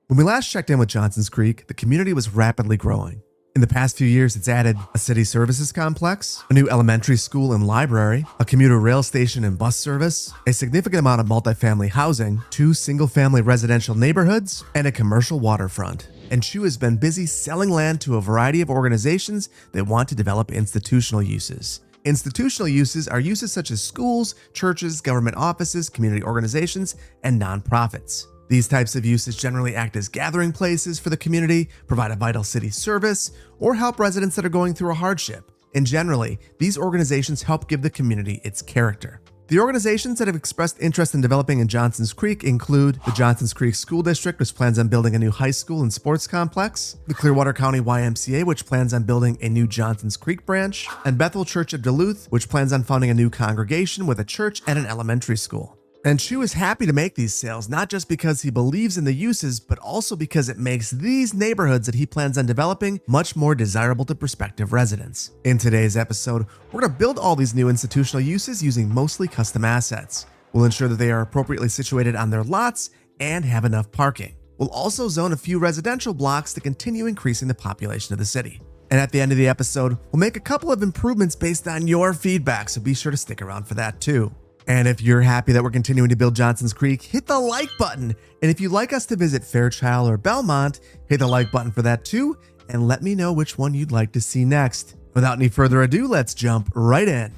When we last checked in with Johnson's Creek, the community was rapidly growing. In the past few years, it's added a city services complex, a new elementary school and library, a commuter rail station and bus service, a significant amount of multifamily housing, 2 single-family residential neighborhoods, and a commercial waterfront. And Chue has been busy selling land to a variety of organizations that want to develop institutional uses. Institutional uses are uses such as schools, churches, government offices, community organizations, and nonprofits. These types of uses generally act as gathering places for the community, provide a vital city service, or help residents that are going through a hardship. And generally, these organizations help give the community its character. The organizations that have expressed interest in developing in Johnson's Creek include the Johnson's Creek School District, which plans on building a new high school and sports complex, the Clearwater County YMCA, which plans on building a new Johnson's Creek branch, and Bethel Church of Duluth, which plans on founding a new congregation with a church and an elementary school. And Chue is happy to make these sales, not just because he believes in the uses, but also because it makes these neighborhoods that he plans on developing much more desirable to prospective residents. In today's episode, we're going to build all these new institutional uses using mostly custom assets. We'll ensure that they are appropriately situated on their lots and have enough parking. We'll also zone a few residential blocks to continue increasing the population of the city. And at the end of the episode, we'll make a couple of improvements based on your feedback, so be sure to stick around for that too. And if you're happy that we're continuing to build Johnson's Creek, hit the like button. And if you'd like us to visit Fairchild or Belmont, hit the like button for that too, and let me know which one you'd like to see next. Without any further ado, let's jump right in.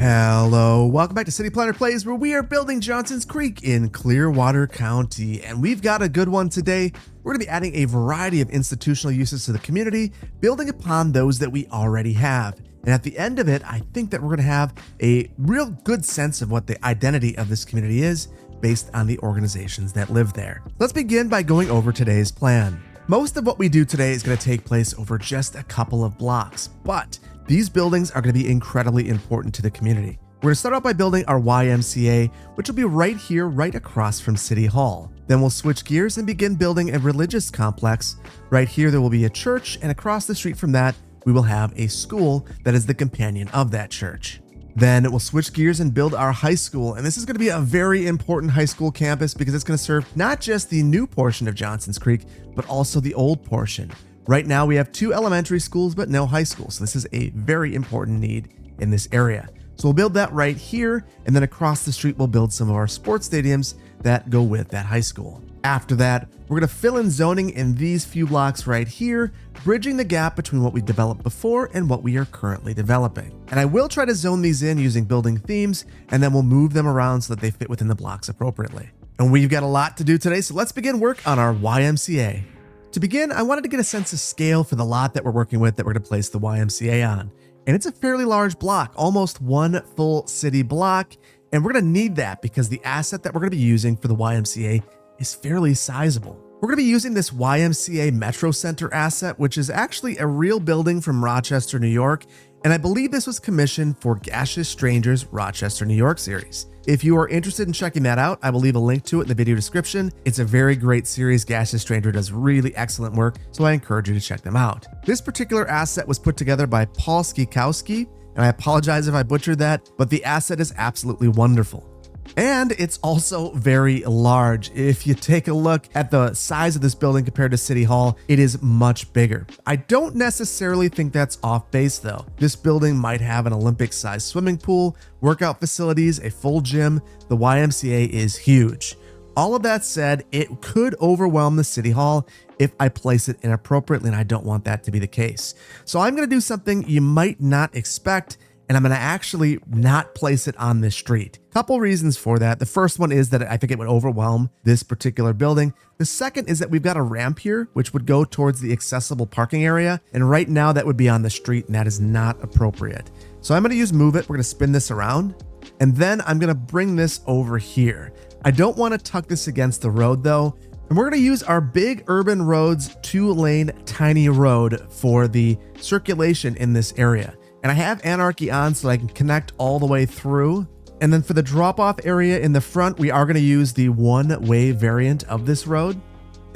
Hello, welcome back to City Planner Plays, where we are building Johnson's Creek in Clearwater County. And we've got a good one today. We're going to be adding a variety of institutional uses to the community, building upon those that we already have. And at the end of it, I think that we're going to have a real good sense of what the identity of this community is based on the organizations that live there. Let's begin by going over today's plan. Most of what we do today is going to take place over just a couple of blocks, but these buildings are going to be incredibly important to the community. We're going to start out by building our YMCA, which will be right here, right across from City Hall. Then we'll switch gears and begin building a religious complex. Right here, there will be a church, and across the street from that, we will have a school that is the companion of that church. Then we'll switch gears and build our high school. And this is going to be a very important high school campus because it's going to serve not just the new portion of Johnson's Creek, but also the old portion. Right now we have 2 elementary schools, but no high school. So this is a very important need in this area. So we'll build that right here. And then across the street, we'll build some of our sports stadiums that go with that high school. After that, we're going to fill in zoning in these few blocks right here, bridging the gap between what we developed before and what we are currently developing. And I will try to zone these in using building themes, and then we'll move them around so that they fit within the blocks appropriately. And we've got a lot to do today, so let's begin work on our YMCA. To begin, I wanted to get a sense of scale for the lot that we're working with that we're going to place the YMCA on. And it's a fairly large block, almost 1 full city block. And we're going to need that because the asset that we're going to be using for the YMCA is fairly sizable. We're going to be using this YMCA Metro Center asset, which is actually a real building from Rochester, New York. And I believe this was commissioned for Gaseous Strangers Rochester, New York series. If you are interested in checking that out, I will leave a link to it in the video description. It's a very great series. Gaseous Stranger does really excellent work, so I encourage you to check them out. This particular asset was put together by Paul Skikowski, and I apologize if I butchered that, but the asset is absolutely wonderful. And it's also very large. If you take a look at the size of this building compared to City Hall, it is much bigger. I don't necessarily think that's off base though. This building might have an Olympic-sized swimming pool, workout facilities, a full gym. The YMCA is huge. All of that said, it could overwhelm the City Hall if I place it inappropriately, and I don't want that to be the case. So I'm going to do something you might not expect, and I'm going to actually not place it on this street. Couple reasons for that. The first one is that I think it would overwhelm this particular building. The second is that we've got a ramp here, which would go towards the accessible parking area. And right now that would be on the street, and that is not appropriate. So I'm going to use Move It. We're going to spin this around, and then I'm going to bring this over here. I don't want to tuck this against the road though. And we're going to use our big urban roads 2-lane tiny road for the circulation in this area. And I have Anarchy on so I can connect all the way through. And then for the drop-off area in the front, we are going to use the one-way variant of this road.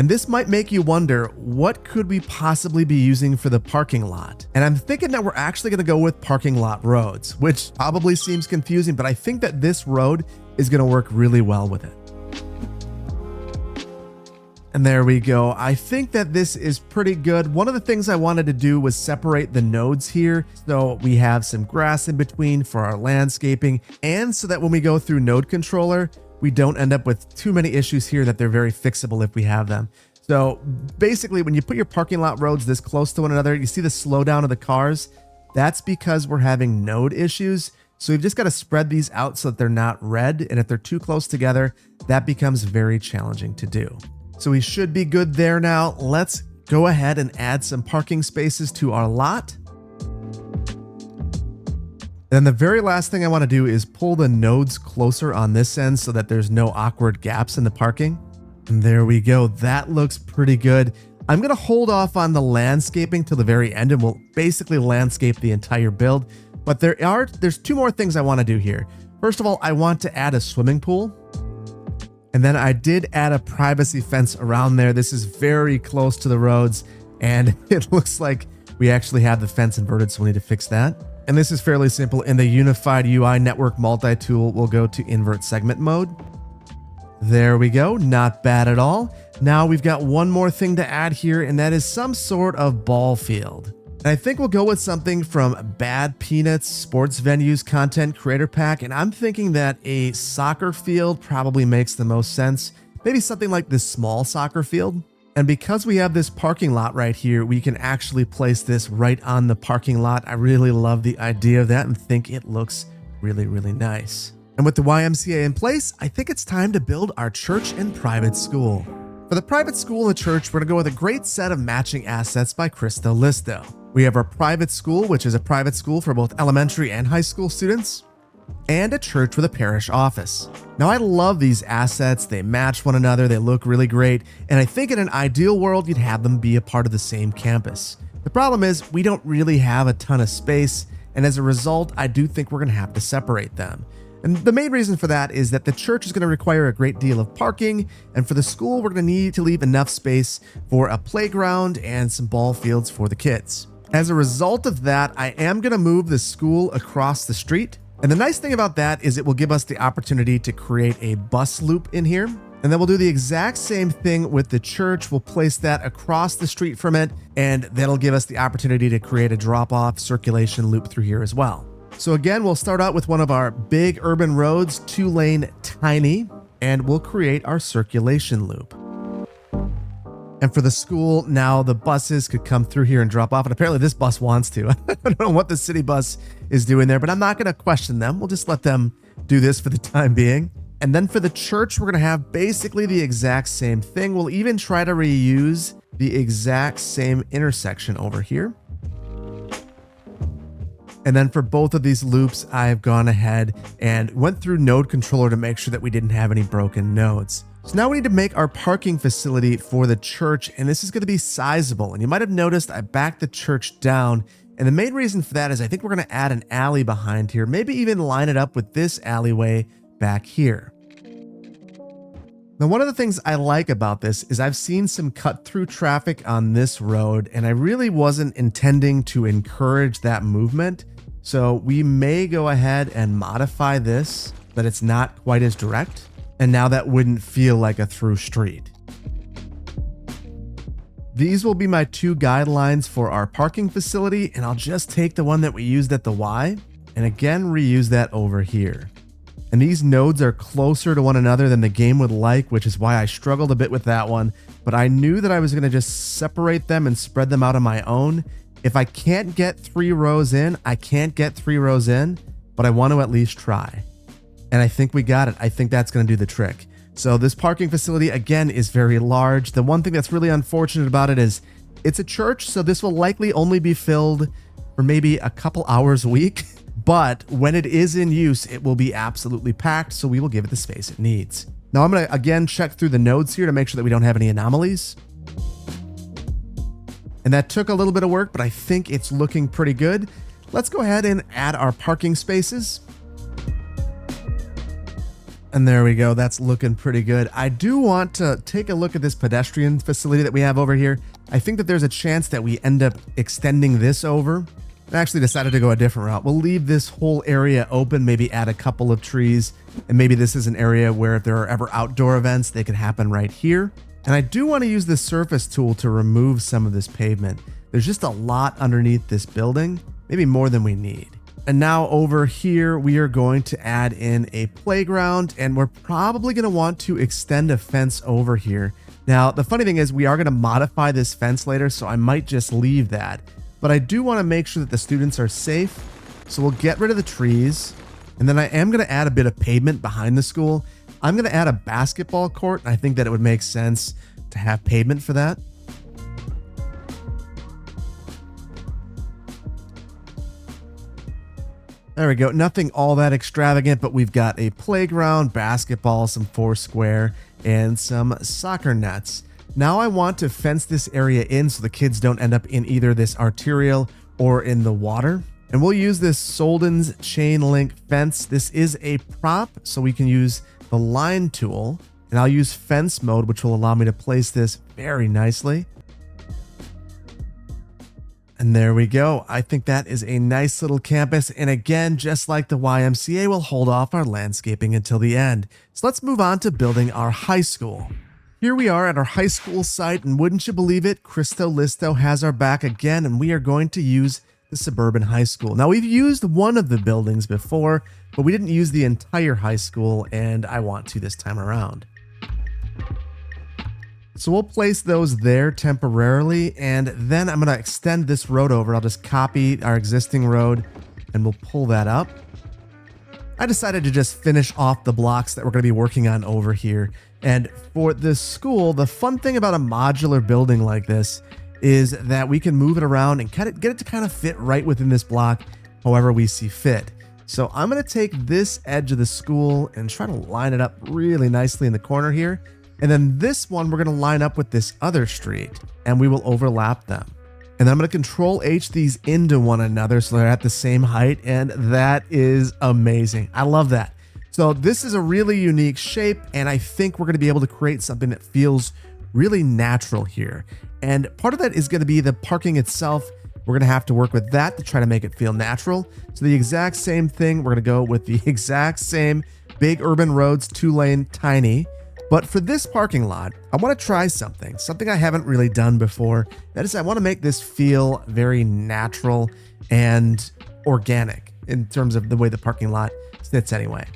And this might make you wonder, what could we possibly be using for the parking lot? And I'm thinking that we're actually going to go with parking lot roads, which probably seems confusing, but I think that this road is going to work really well with it. And there we go. I think that this is pretty good. One of the things I wanted to do was separate the nodes here, so we have some grass in between for our landscaping, and so that when we go through node controller, we don't end up with too many issues here, that they're very fixable if we have them. So basically, when you put your parking lot roads this close to one another, you see the slowdown of the cars. That's because we're having node issues. So you've just got to spread these out so that they're not red. And if they're too close together, that becomes very challenging to do. So we should be good there now. Let's go ahead and add some parking spaces to our lot. Then the very last thing I want to do is pull the nodes closer on this end so that there's no awkward gaps in the parking. And there we go. That looks pretty good. I'm going to hold off on the landscaping till the very end, and we'll basically landscape the entire build. But there's two more things I want to do here. First of all, I want to add a swimming pool. And then I did add a privacy fence around there. This is very close to the roads, and it looks like we actually have the fence inverted, so we need to fix that. And this is fairly simple. In the Unified UI Network Multi-Tool, we'll go to Invert Segment Mode. There we go. Not bad at all. Now we've got one more thing to add here, and that is some sort of ball field. And I think we'll go with something from Bad Peanuts Sports Venues Content Creator Pack, and I'm thinking that a soccer field probably makes the most sense. Maybe something like this small soccer field. And because we have this parking lot right here, we can actually place this right on the parking lot. I really love the idea of that and think it looks really, really nice. And with the YMCA in place, I think it's time to build our church and private school. For the private school and the church, we're going to go with a great set of matching assets by Cristo Listo. We have our private school, which is a private school for both elementary and high school students, and a church with a parish office. Now, I love these assets. They match one another. They look really great. And I think in an ideal world, you'd have them be a part of the same campus. The problem is we don't really have a ton of space. And as a result, I do think we're going to have to separate them. And the main reason for that is that the church is going to require a great deal of parking, and for the school, we're going to need to leave enough space for a playground and some ball fields for the kids. As a result of that, I am going to move the school across the street. And the nice thing about that is it will give us the opportunity to create a bus loop in here. And then we'll do the exact same thing with the church. We'll place that across the street from it, and that'll give us the opportunity to create a drop-off circulation loop through here as well. So again, we'll start out with one of our big urban roads, 2-lane tiny, and we'll create our circulation loop. And for the school, now the buses could come through here and drop off. And apparently this bus wants to. I don't know what the city bus is doing there, but I'm not going to question them. We'll just let them do this for the time being. And then for the church, we're going to have basically the exact same thing. We'll even try to reuse the exact same intersection over here. And then for both of these loops, I've gone ahead and went through node controller to make sure that we didn't have any broken nodes. So now we need to make our parking facility for the church, and this is going to be sizable. And you might have noticed I backed the church down, and the main reason for that is I think we're going to add an alley behind here, maybe even line it up with this alleyway back here. Now, one of the things I like about this is I've seen some cut-through traffic on this road, and I really wasn't intending to encourage that movement. So we may go ahead and modify this, that it's not quite as direct. And now that wouldn't feel like a through street. These will be my two guidelines for our parking facility, and I'll just take the one that we used at the Y and again reuse that over here. And these nodes are closer to one another than the game would like, which is why I struggled a bit with that one. But I knew that I was going to just separate them and spread them out on my own. If I can't get 3 rows in, I can't get 3 rows in, but I want to at least try. And I think we got it. I think that's going to do the trick. So this parking facility, again, is very large. The one thing that's really unfortunate about it is it's a church, so this will likely only be filled for maybe a couple hours a week. But when it is in use, it will be absolutely packed, so we will give it the space it needs. Now I'm going to, again, check through the nodes here to make sure that we don't have any anomalies. And that took a little bit of work, but I think it's looking pretty good. Let's go ahead and add our parking spaces. And there we go. That's looking pretty good. I do want to take a look at this pedestrian facility that we have over here. I think that there's a chance that we end up extending this over. I actually decided to go a different route. We'll leave this whole area open, maybe add a couple of trees, and maybe this is an area where if there are ever outdoor events, they could happen right here. And I do want to use the surface tool to remove some of this pavement. There's just a lot underneath this building, maybe more than we need. And now over here, we are going to add in a playground, and we're probably going to want to extend a fence over here. Now, the funny thing is we are going to modify this fence later, so I might just leave that. But I do want to make sure that the students are safe. So we'll get rid of the trees. And then I am going to add a bit of pavement behind the school. I'm going to add a basketball court. I think that it would make sense to have pavement for that. There we go. Nothing all that extravagant, but we've got a playground, basketball, some foursquare, and some soccer nets. Now I want to fence this area in so the kids don't end up in either this arterial or in the water. And we'll use this Solden's chain link fence. This is a prop, so we can use the line tool. And I'll use fence mode, which will allow me to place this very nicely. And there we go. I think that is a nice little campus. And again, just like the YMCA, we'll hold off our landscaping until the end. So let's move on to building our high school. Here we are at our high school site, and wouldn't you believe it, Cristo Listo has our back again, and we are going to use the suburban high school. Now, we've used one of the buildings before, but we didn't use the entire high school, and I want to this time around. So we'll place those there temporarily, and then I'm going to extend this road over. I'll just copy our existing road, and we'll pull that up. I decided to just finish off the blocks that we're going to be working on over here. And for this school, the fun thing about a modular building like this is that we can move it around and get it to kind of fit right within this block however we see fit. So I'm going to take this edge of the school and try to line it up really nicely in the corner here. And then this one, we're going to line up with this other street, and we will overlap them. And then I'm going to Control H these into one another so they're at the same height, and that is amazing. I love that. So this is a really unique shape, and I think we're going to be able to create something that feels really natural here. And part of that is going to be the parking itself. We're going to have to work with that to try to make it feel natural. So the exact same thing, we're going to go with the exact same big urban roads, 2-lane, tiny. But for this parking lot, I want to try something I haven't really done before. That is, I want to make this feel very natural and organic in terms of the way the parking lot sits anyway.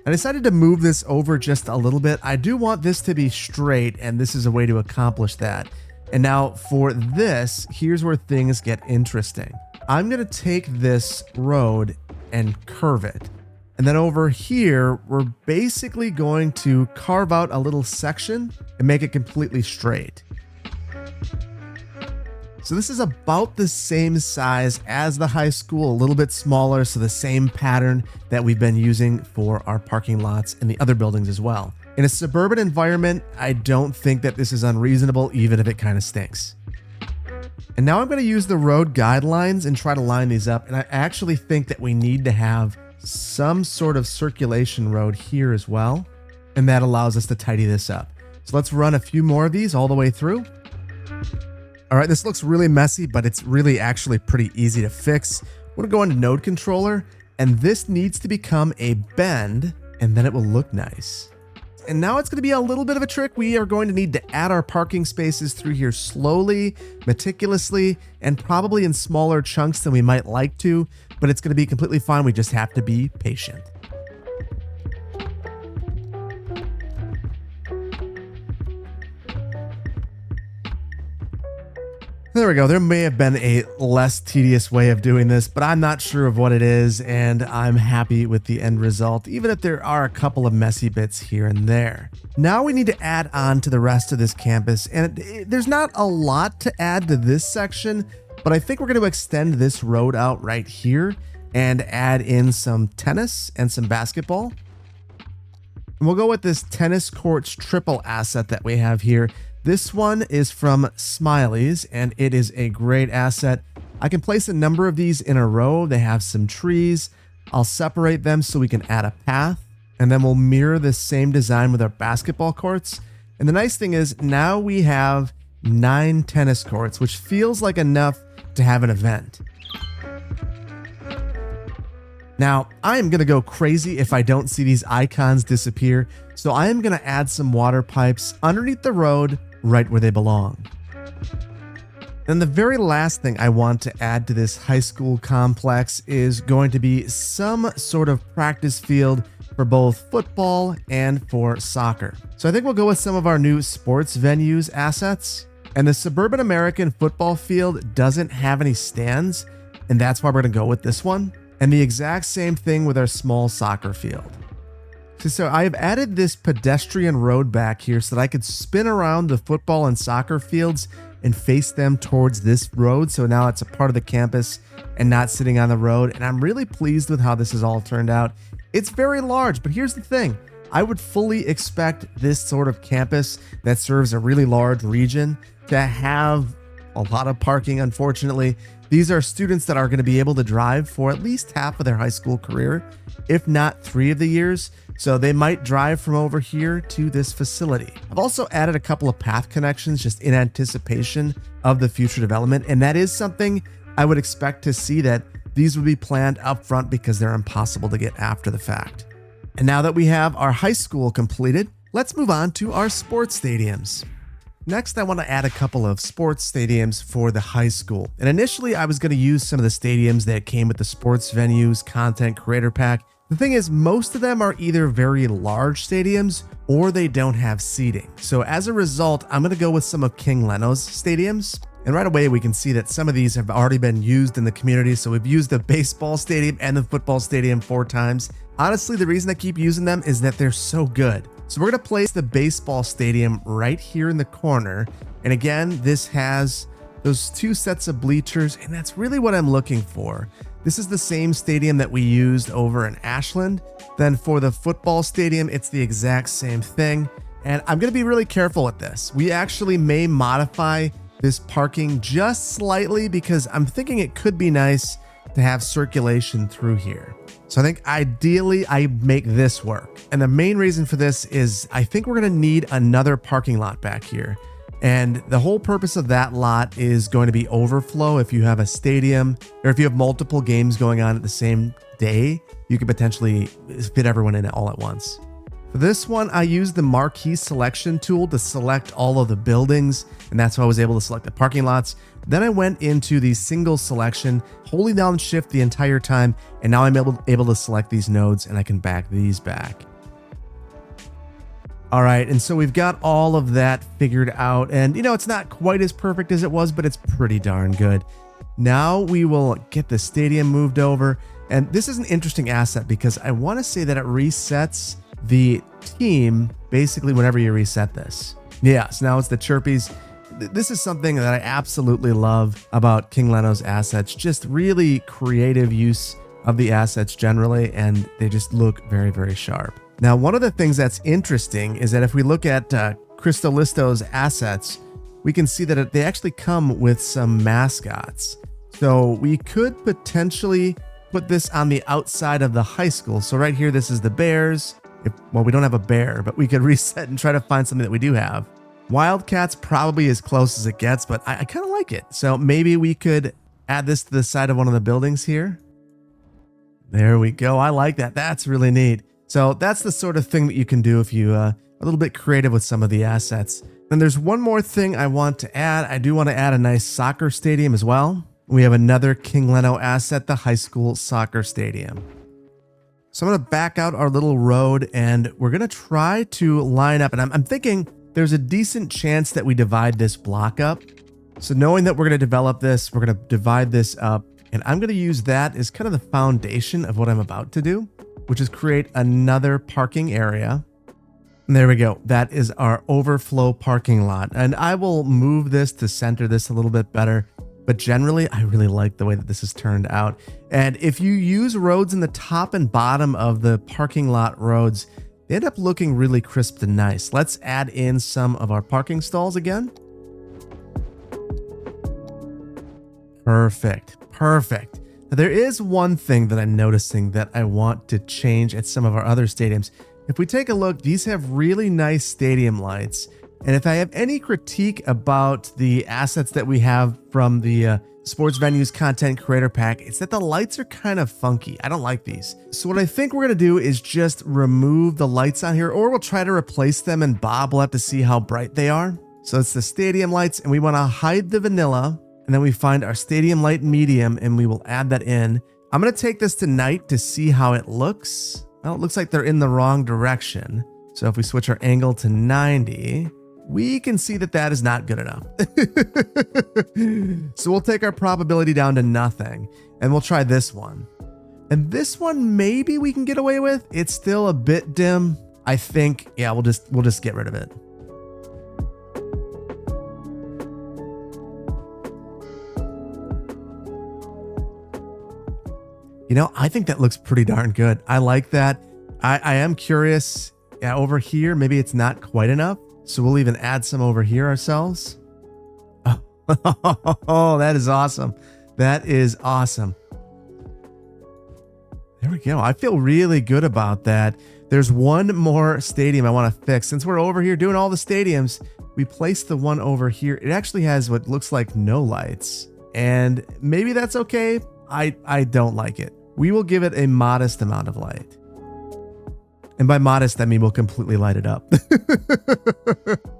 I decided to move this over just a little bit. I do want this to be straight, and this is a way to accomplish that. And now for this, here's where things get interesting. I'm going to take this road and curve it. And then over here, we're basically going to carve out a little section and make it completely straight. So this is about the same size as the high school, a little bit smaller, so the same pattern that we've been using for our parking lots and the other buildings as well. In a suburban environment, I don't think that this is unreasonable, even if it kind of stinks. And now I'm going to use the road guidelines and try to line these up. And I actually think that we need to have some sort of circulation road here as well. And that allows us to tidy this up. So let's run a few more of these all the way through. All right, this looks really messy, but it's really actually pretty easy to fix. We're gonna go into node controller, and this needs to become a bend, and then it will look nice. And now it's gonna be a little bit of a trick. We are going to need to add our parking spaces through here slowly, meticulously, and probably in smaller chunks than we might like to, but it's gonna be completely fine. We just have to be patient. There we go. There may have been a less tedious way of doing this, but I'm not sure of what it is, and I'm happy with the end result, even if there are a couple of messy bits here and there. Now we need to add on to the rest of this campus, and there's not a lot to add to this section, but I think we're going to extend this road out right here and add in some tennis and some basketball. And we'll go with this tennis courts triple asset that we have here. This one is from Smiley's, and it is a great asset. I can place a number of these in a row. They have some trees. I'll separate them so we can add a path, and then we'll mirror this same design with our basketball courts. And the nice thing is now we have 9 tennis courts, which feels like enough to have an event. Now, I am going to go crazy if I don't see these icons disappear, so I am going to add some water pipes underneath the road right where they belong. Then the very last thing I want to add to this high school complex is going to be some sort of practice field for both football and for soccer. So I think we'll go with some of our new sports venues assets. And the Suburban American football field doesn't have any stands, and that's why we're going to go with this one. And the exact same thing with our small soccer field. So I've added this pedestrian road back here so that I could spin around the football and soccer fields and face them towards this road. So now it's a part of the campus and not sitting on the road. And I'm really pleased with how this has all turned out. It's very large, but here's the thing. I would fully expect this sort of campus that serves a really large region to have a lot of parking, unfortunately. These are students that are going to be able to drive for at least half of their high school career, if not 3 of the years. So they might drive from over here to this facility. I've also added a couple of path connections just in anticipation of the future development. And that is something I would expect to see, that these would be planned up front because they're impossible to get after the fact. And now that we have our high school completed, let's move on to our sports stadiums. Next, I want to add a couple of sports stadiums for the high school. And initially, I was going to use some of the stadiums that came with the sports venues content creator pack. The thing is, most of them are either very large stadiums or they don't have seating. So as a result, I'm going to go with some of King Leno's stadiums. And right away, we can see that some of these have already been used in the community. So we've used the baseball stadium and the football stadium 4 times. Honestly, the reason I keep using them is that they're so good. So we're going to place the baseball stadium right here in the corner. And again, this has those 2 sets of bleachers, and that's really what I'm looking for. This is the same stadium that we used over in Ashland. Then for the football stadium, it's the exact same thing. And I'm going to be really careful with this. We actually may modify this parking just slightly because I'm thinking it could be nice to have circulation through here. So I think ideally I make this work. And the main reason for this is I think we're going to need another parking lot back here. And the whole purpose of that lot is going to be overflow. If you have a stadium or if you have multiple games going on at the same day, you could potentially fit everyone in all at once. For this one, I used the marquee selection tool to select all of the buildings, and that's how I was able to select the parking lots. Then I went into the single selection, holding down shift the entire time, and now I'm able to select these nodes, and I can back these back. All right, and so we've got all of that figured out, and it's not quite as perfect as it was, but it's pretty darn good. Now we will get the stadium moved over, and this is an interesting asset because I want to say that it resets the team basically whenever you reset this. Yeah, so now it's the Chirpies. This is something that I absolutely love about King Leno's assets, just really creative use of the assets generally, and they just look very, very sharp. Now, one of the things that's interesting is that if we look at Cristolisto's assets, we can see that they actually come with some mascots. So we could potentially put this on the outside of the high school. So right here, this is the Bears. Well, we don't have a bear, but we could reset and try to find something that we do have. Wildcats probably as close as it gets, but I kind of like it. So maybe we could add this to the side of one of the buildings here. There we go. I like that. That's really neat. So that's the sort of thing that you can do if you a little bit creative with some of the assets. And there's one more thing I want to add. I do want to add a nice soccer stadium as well. We have another King Leno asset, the high school soccer stadium. So I'm going to back out our little road and we're going to try to line up. And I'm thinking there's a decent chance that we divide this block up. So knowing that we're going to develop this, we're going to divide this up. And I'm going to use that as kind of the foundation of what I'm about to do, which is create another parking area. And there we go. That is our overflow parking lot. And I will move this to center this a little bit better. But generally, I really like the way that this has turned out. And if you use roads in the top and bottom of the parking lot roads, they end up looking really crisp and nice. Let's add in some of our parking stalls again. Perfect. Perfect. Now, there is one thing that I'm noticing that I want to change at some of our other stadiums. If we take a look, these have really nice stadium lights, And if I have any critique about the assets that we have from the Sports Venues Content Creator Pack, it's that the lights are kind of funky. I don't like these. So what I think we're going to do is just remove the lights on here, or we'll try to replace them, and Bob will have to see how bright they are. So it's the stadium lights, and we want to hide the vanilla, and then we find our stadium light medium, and we will add that in. I'm going to take this to night to see how it looks. Well, it looks like they're in the wrong direction. So if we switch our angle to 90, we can see that that is not good enough. So we'll take our probability down to nothing, and we'll try this one. And this one, maybe we can get away with. It's still a bit dim. I think, yeah, we'll just get rid of it. You know, I think that looks pretty darn good. I like that. I am curious, yeah, over here, maybe it's not quite enough. So we'll even add some over here ourselves. Oh, that is awesome. That is awesome. There we go. I feel really good about that. There's one more stadium I want to fix. Since we're over here doing all the stadiums, we placed the one over here. It actually has what looks like no lights. And maybe that's okay. I don't like it. We will give it a modest amount of light. And by modest, I mean we'll completely light it up.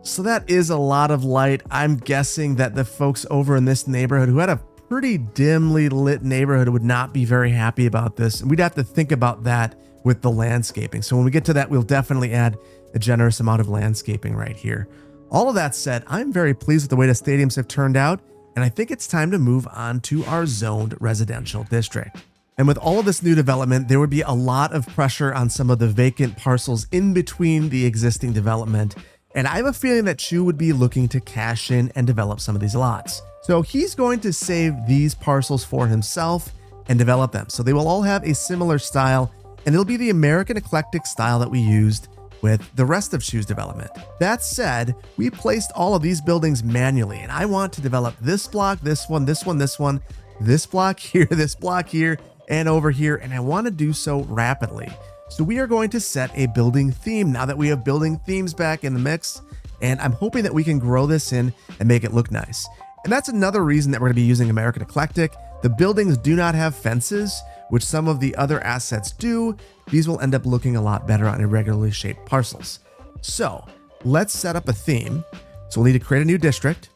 So that is a lot of light. I'm guessing that the folks over in this neighborhood who had a pretty dimly lit neighborhood would not be very happy about this. And we'd have to think about that with the landscaping. So when we get to that, we'll definitely add a generous amount of landscaping right here. All of that said, I'm very pleased with the way the stadiums have turned out. And I think it's time to move on to our zoned residential district. And with all of this new development, there would be a lot of pressure on some of the vacant parcels in between the existing development. And I have a feeling that Chue would be looking to cash in and develop some of these lots. So he's going to save these parcels for himself and develop them. So they will all have a similar style, and it'll be the American eclectic style that we used with the rest of Chue's development. That said, we placed all of these buildings manually, and I want to develop this block, this one, this one, this one, this block here, this block here, and over here, and I want to do so rapidly. So we are going to set a building theme now that we have building themes back in the mix, and I'm hoping that we can grow this in and make it look nice. And that's another reason that we're going to be using American Eclectic. The buildings do not have fences, which some of the other assets do. These will end up looking a lot better on irregularly shaped parcels. So let's set up a theme. So we'll need to create a new district.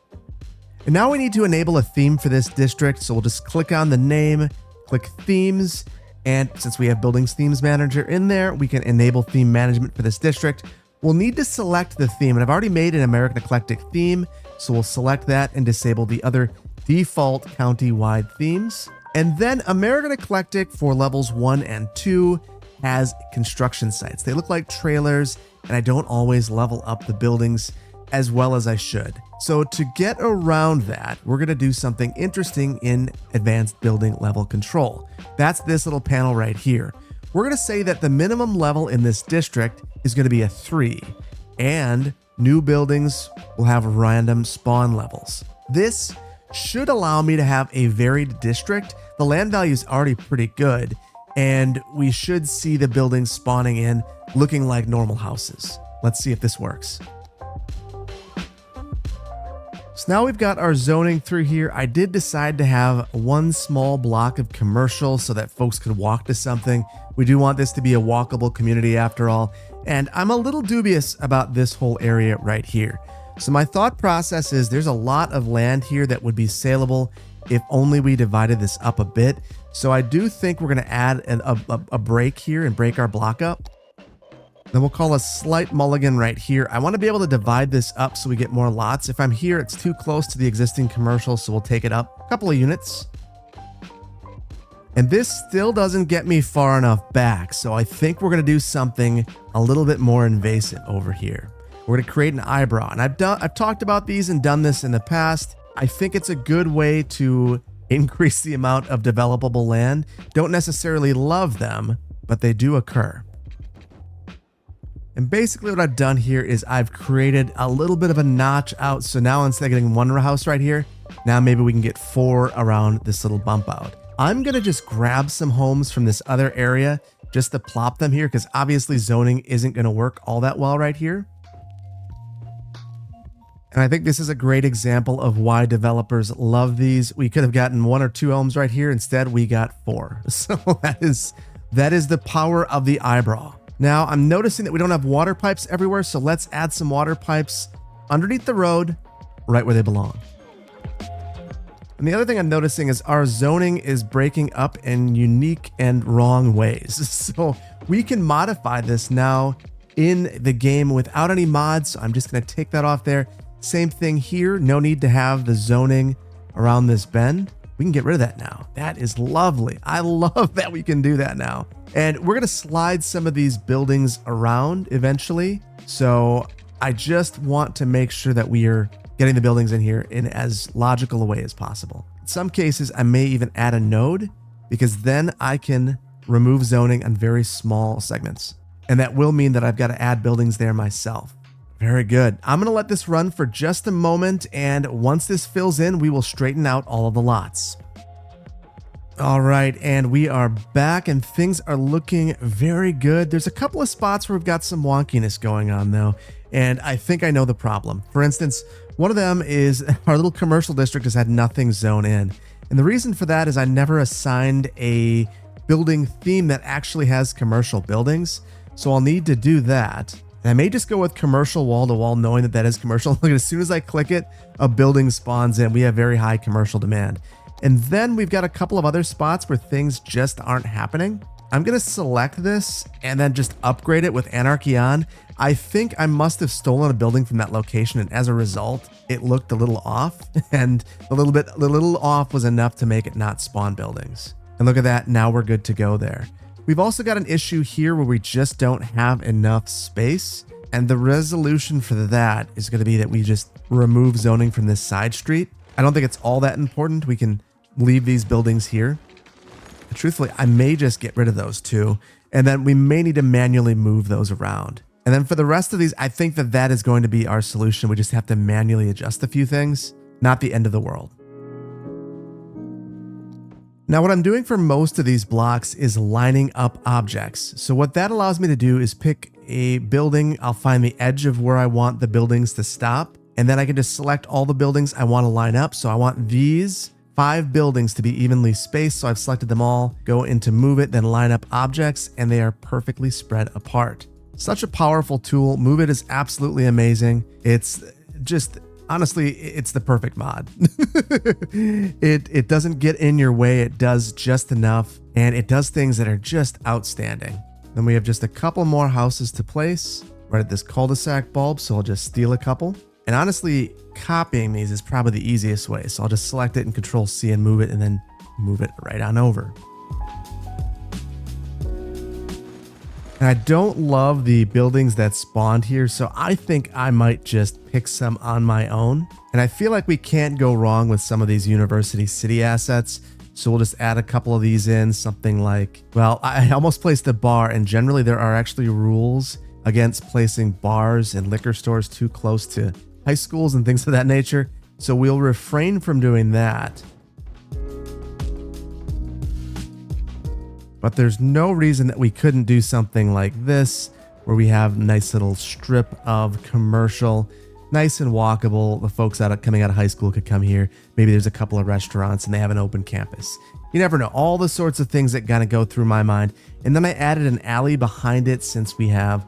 And now we need to enable a theme for this district. So we'll just click on the name, click themes. And since we have buildings themes manager in there, we can enable theme management for this district. We'll need to select the theme, and I've already made an American Eclectic theme. So we'll select that and disable the other default county-wide themes. And then American Eclectic for levels 1 and 2 has construction sites. They look like trailers, and I don't always level up the buildings as well as I should. So to get around that, we're going to do something interesting in advanced building level control. That's this little panel right here. We're going to say that the minimum level in this district is going to be a 3, and new buildings will have random spawn levels. This should allow me to have a varied district. The land value is already pretty good, and we should see the buildings spawning in looking like normal houses. Let's see if this works. So now we've got our zoning through here. I did decide to have one small block of commercial so that folks could walk to something. We do want this to be a walkable community after all, and I'm a little dubious about this whole area right here. So my thought process is there's a lot of land here that would be saleable if only we divided this up a bit. So I do think we're going to add a break here and break our block up. Then we'll call a slight mulligan right here. I want to be able to divide this up so we get more lots. If I'm here, it's too close to the existing commercial, so we'll take it up a couple of units. And this still doesn't get me far enough back, so I think we're going to do something a little bit more invasive over here. We're going to create an eyebrow, and I've talked about these and done this in the past. I think it's a good way to increase the amount of developable land. Don't necessarily love them, but they do occur. And basically what I've done here is I've created a little bit of a notch out. So now instead of getting one house right here, now maybe we can get 4 around this little bump out. I'm going to just grab some homes from this other area just to plop them here because obviously zoning isn't going to work all that well right here. And I think this is a great example of why developers love these. We could have gotten 1 or 2 homes right here. Instead, we got 4. So that is the power of the eyebrow. Now I'm noticing that we don't have water pipes everywhere. So let's add some water pipes underneath the road, right where they belong. And the other thing I'm noticing is our zoning is breaking up in unique and wrong ways. So we can modify this now in the game without any mods. So I'm just going to take that off there. Same thing here. No need to have the zoning around this bend. We can get rid of that now. That is lovely. I love that we can do that now. And we're going to slide some of these buildings around eventually. So I just want to make sure that we are getting the buildings in here in as logical a way as possible. In some cases, I may even add a node because then I can remove zoning on very small segments. And that will mean that I've got to add buildings there myself. Very good. I'm going to let this run for just a moment, and once this fills in, we will straighten out all of the lots. All right, and we are back, and things are looking very good. There's a couple of spots where we've got some wonkiness going on, though, and I think I know the problem. For instance, one of them is our little commercial district has had nothing zoned in, and the reason for that is I never assigned a building theme that actually has commercial buildings, so I'll need to do that. And I may just go with commercial wall to wall, knowing that that is commercial. Look, as soon as I click it, a building spawns in. We have very high commercial demand. And then we've got a couple of other spots where things just aren't happening. I'm going to select this and then just upgrade it with Anarchy on. I think I must have stolen a building from that location, and as a result, it looked a little off. And the little off was enough to make it not spawn buildings. And look at that. Now we're good to go there. We've also got an issue here where we just don't have enough space. And the resolution for that is going to be that we just remove zoning from this side street. I don't think it's all that important. We can leave these buildings here. And truthfully, I may just get rid of those two. And then we may need to manually move those around. And then for the rest of these, I think that that is going to be our solution. We just have to manually adjust a few things. Not the end of the world. Now, what I'm doing for most of these blocks is lining up objects. So what that allows me to do is pick a building. I'll find the edge of where I want the buildings to stop. And then I can just select all the buildings I want to line up. So I want these 5 buildings to be evenly spaced. So I've selected them all, go into move it, then line up objects, and they are perfectly spread apart. Such a powerful tool. Move it is absolutely amazing. It's just... honestly, it's the perfect mod. It doesn't get in your way. It does just enough, and it does things that are just outstanding. Then we have just a couple more houses to place right at this cul-de-sac bulb, so I'll just steal a couple. And honestly, copying these is probably the easiest way. So I'll just select it and Control C and move it, and then move it right on over. And I don't love the buildings that spawned here, so I think I might just pick some on my own. And I feel like we can't go wrong with some of these University City assets, so we'll just add a couple of these in, something like, well, I almost placed a bar, and generally there are actually rules against placing bars and liquor stores too close to high schools and things of that nature, so we'll refrain from doing that. But there's no reason that we couldn't do something like this, where we have a nice little strip of commercial, nice and walkable. The folks coming out of high school could come here. Maybe there's a couple of restaurants and they have an open campus. You never know. All the sorts of things that kind of go through my mind. And then I added an alley behind it since we have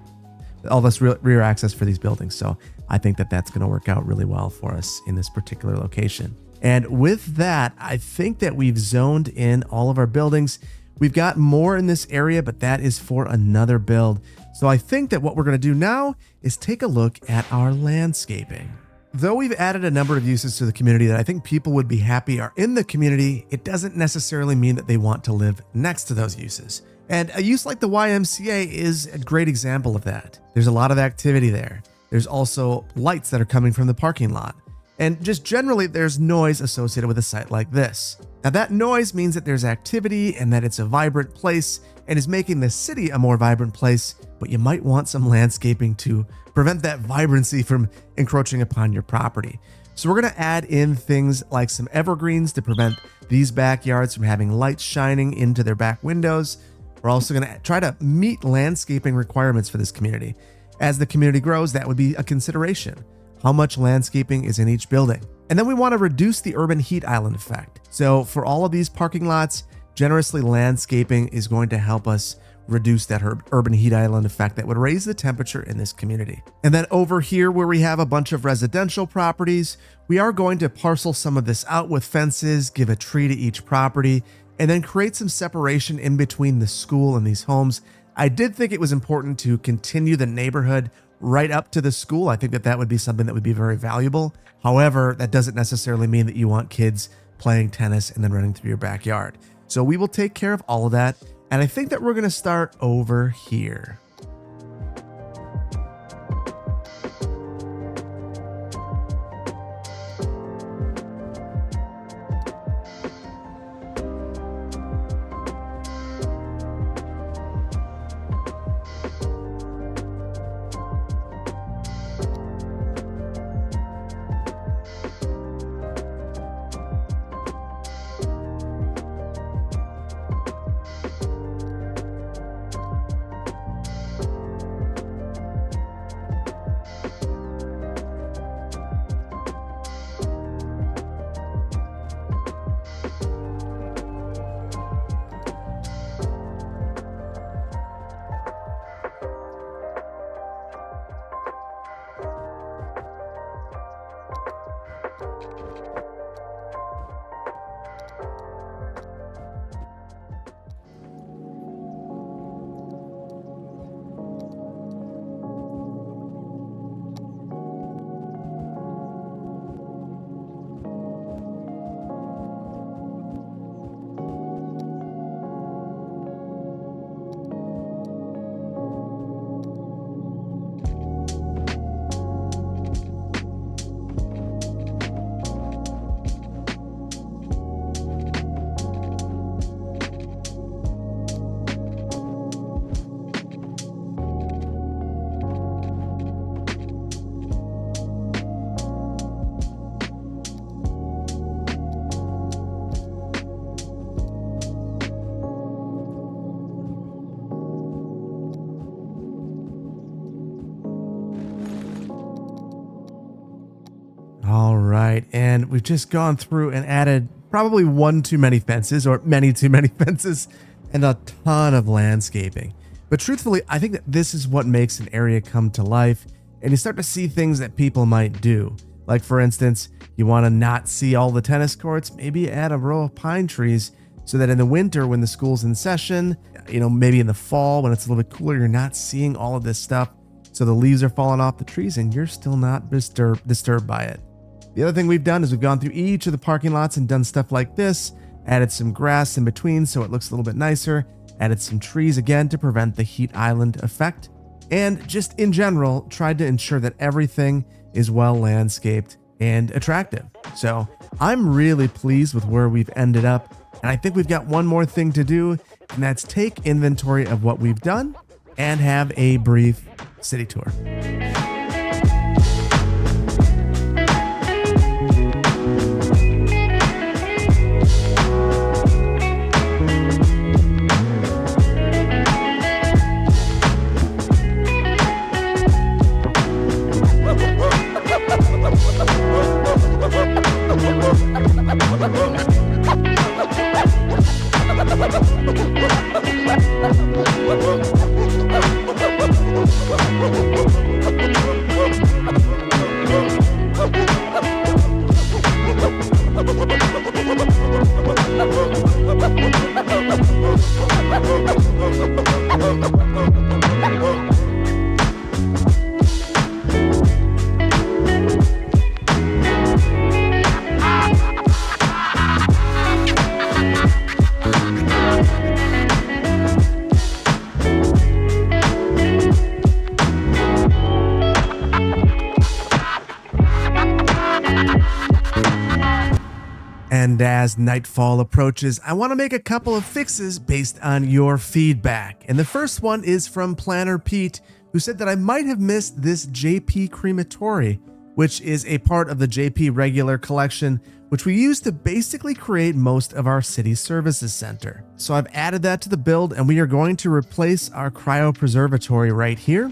all this rear access for these buildings. So I think that that's going to work out really well for us in this particular location. And with that, I think that we've zoned in all of our buildings. We've got more in this area, but that is for another build. So I think that what we're going to do now is take a look at our landscaping. Though we've added a number of uses to the community that I think people would be happy are in the community, it doesn't necessarily mean that they want to live next to those uses. And a use like the YMCA is a great example of that. There's a lot of activity there. There's also lights that are coming from the parking lot. And just generally, there's noise associated with a site like this. Now that noise means that there's activity and that it's a vibrant place and is making the city a more vibrant place, but you might want some landscaping to prevent that vibrancy from encroaching upon your property. So we're going to add in things like some evergreens to prevent these backyards from having lights shining into their back windows. We're also going to try to meet landscaping requirements for this community. As the community grows, that would be a consideration. how much landscaping is in each building. And then we want to reduce the urban heat island effect. So for all of these parking lots, generously landscaping is going to help us reduce that urban heat island effect that would raise the temperature in this community. And then over here where we have a bunch of residential properties, we are going to parcel some of this out with fences, give a tree to each property, and then create some separation in between the school and these homes. I did think it was important to continue the neighborhood right up to the school. I think that that would be something that would be very valuable. However, that doesn't necessarily mean that you want kids playing tennis and then running through your backyard. So we will take care of all of that. And I think that we're going to start over here. All right, and we've just gone through and added probably one too many fences or many too many fences and a ton of landscaping. But truthfully, I think that this is what makes an area come to life, and you start to see things that people might do. Like for instance, you want to not see all the tennis courts, maybe add a row of pine trees so that in the winter when the school's in session, maybe in the fall when it's a little bit cooler, you're not seeing all of this stuff. So the leaves are falling off the trees and you're still not disturbed by it. The other thing we've done is we've gone through each of the parking lots and done stuff like this, added some grass in between so it looks a little bit nicer, added some trees again to prevent the heat island effect, and just in general tried to ensure that everything is well landscaped and attractive. So I'm really pleased with where we've ended up, and I think we've got one more thing to do, and that's take inventory of what we've done and have a brief city tour. And as nightfall approaches, I want to make a couple of fixes based on your feedback. And the first one is from Planner Pete, who said that I might have missed this JP crematory, which is a part of the JP regular collection, which we use to basically create most of our city services center. So I've added that to the build, and we are going to replace our cryopreservatory right here.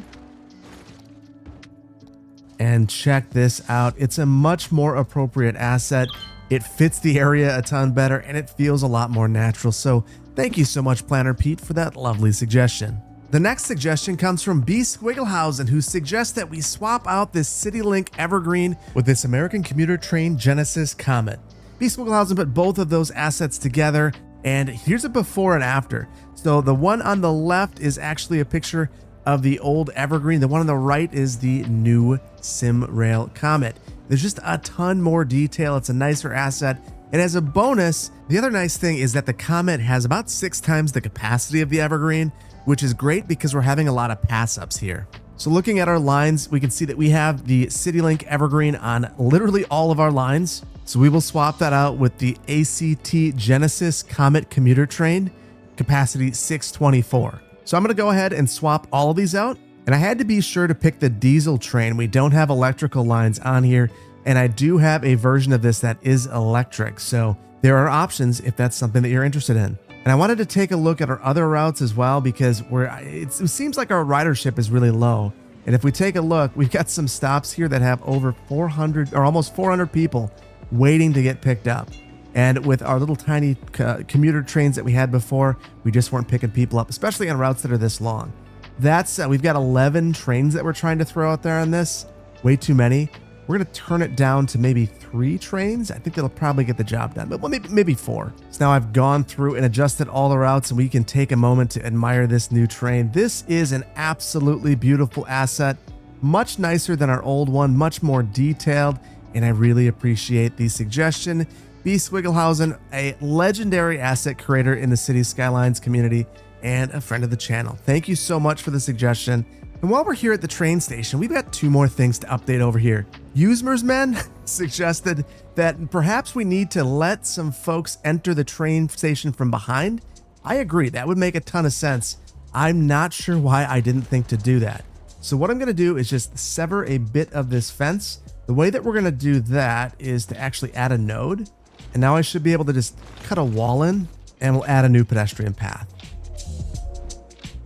And check this out. It's a much more appropriate asset. It fits the area a ton better and it feels a lot more natural. So thank you so much, Planner Pete, for that lovely suggestion. The next suggestion comes from B. Squigglehausen, who suggests that we swap out this CityLink Evergreen with this American commuter train Genesis Comet. B. Squigglehausen put both of those assets together, and here's a before and after. So the one on the left is actually a picture of the old Evergreen. The one on the right is the new SimRail Comet. There's just a ton more detail. It's a nicer asset. And as a bonus, the other nice thing is that the Comet has about 6 times the capacity of the Evergreen, which is great because we're having a lot of pass-ups here. So looking at our lines, we can see that we have the CityLink Evergreen on literally all of our lines. So we will swap that out with the ACT Genesis Comet commuter train, capacity 624. So I'm going to go ahead and swap all of these out. And I had to be sure to pick the diesel train. We don't have electrical lines on here, and I do have a version of this that is electric. So there are options if that's something that you're interested in. And I wanted to take a look at our other routes as well, because it seems like our ridership is really low. And if we take a look, we've got some stops here that have over 400 or almost 400 people waiting to get picked up. And with our little tiny commuter trains that we had before, we just weren't picking people up, especially on routes that are this long. That's we've got 11 trains that we're trying to throw out there on this. Way too many. We're going to turn it down to maybe 3 trains. I think that'll probably get the job done, but maybe 4. So now I've gone through and adjusted all the routes, and we can take a moment to admire this new train. This is an absolutely beautiful asset, much nicer than our old one, much more detailed, and I really appreciate the suggestion. B. Squigglehausen, a legendary asset creator in the City Skylines community and a friend of the channel. Thank you so much for the suggestion. And while we're here at the train station, we've got 2 more things to update over here. Usemer's Men suggested that perhaps we need to let some folks enter the train station from behind. I agree, that would make a ton of sense. I'm not sure why I didn't think to do that. So what I'm going to do is just sever a bit of this fence. The way that we're going to do that is to actually add a node. And now I should be able to just cut a wall in, and we'll add a new pedestrian path.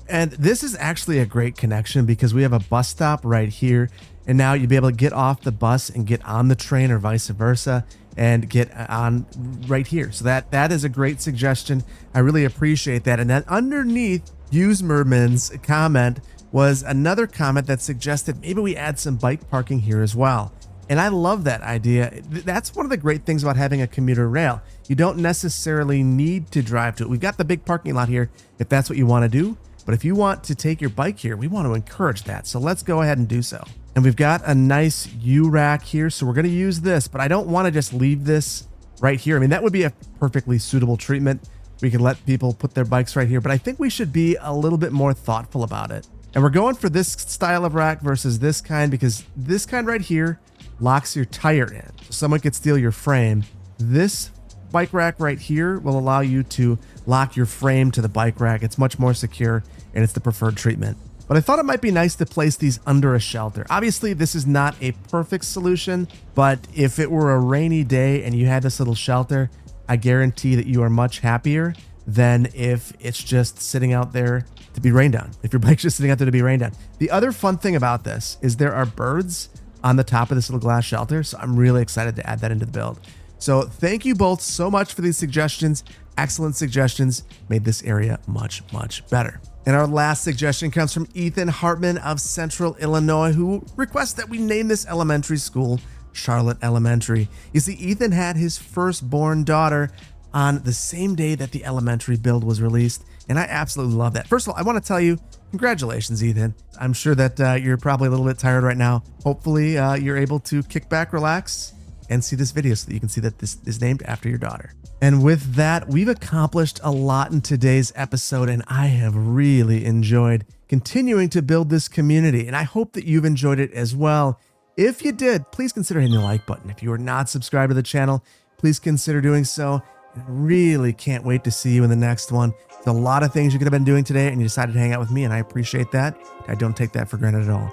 And this is actually a great connection because we have a bus stop right here. And now you'll be able to get off the bus and get on the train, or vice versa, and get on right here. So that is a great suggestion. I really appreciate that. And then underneath Usemerman's comment was another comment that suggested maybe we add some bike parking here as well. And I love that idea. That's one of the great things about having a commuter rail. You don't necessarily need to drive to it. We've got the big parking lot here if that's what you want to do. But if you want to take your bike here, we want to encourage that. So let's go ahead and do so. And we've got a nice U-rack here. So we're going to use this, but I don't want to just leave this right here. I mean, that would be a perfectly suitable treatment. We could let people put their bikes right here, but I think we should be a little bit more thoughtful about it. And we're going for this style of rack versus this kind, because this kind right here locks your tire in. So someone could steal your frame. This bike rack right here will allow you to lock your frame to the bike rack. It's much more secure, and it's the preferred treatment. But I thought it might be nice to place these under a shelter. Obviously, this is not a perfect solution, but if it were a rainy day and you had this little shelter, I guarantee that you are much happier than if it's just sitting out there to be rained on. If your bike's just sitting out there to be rained on. The other fun thing about this is there are birds on the top of this little glass shelter, so I'm really excited to add that into the build. So thank you both so much for these suggestions. Excellent suggestions. Made this area much, much better. And our last suggestion comes from Ethan Hartman of Central Illinois, who requests that we name this elementary school Charlotte Elementary. You see, Ethan had his firstborn daughter on the same day that the elementary build was released, and I absolutely love that. First of all, I want to tell you, congratulations, Ethan. I'm sure that you're probably a little bit tired right now. Hopefully, you're able to kick back, relax, and see this video so that you can see that this is named after your daughter. And with that, we've accomplished a lot in today's episode, and I have really enjoyed continuing to build this community, and I hope that you've enjoyed it as well. If you did, please consider hitting the like button. If you are not subscribed to the channel, please consider doing so. I really can't wait to see you in the next one. There's a lot of things you could have been doing today, and you decided to hang out with me, and I appreciate that. I don't take that for granted at all.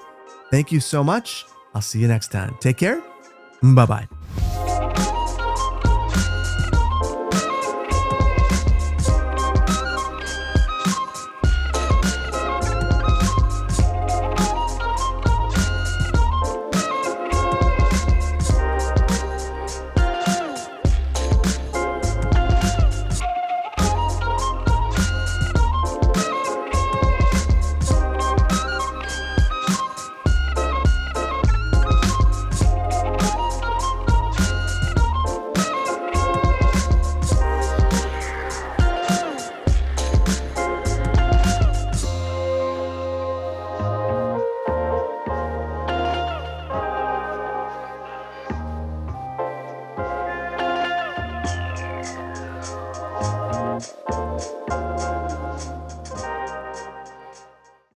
Thank you so much. I'll see you next time. Take care. Bye-bye.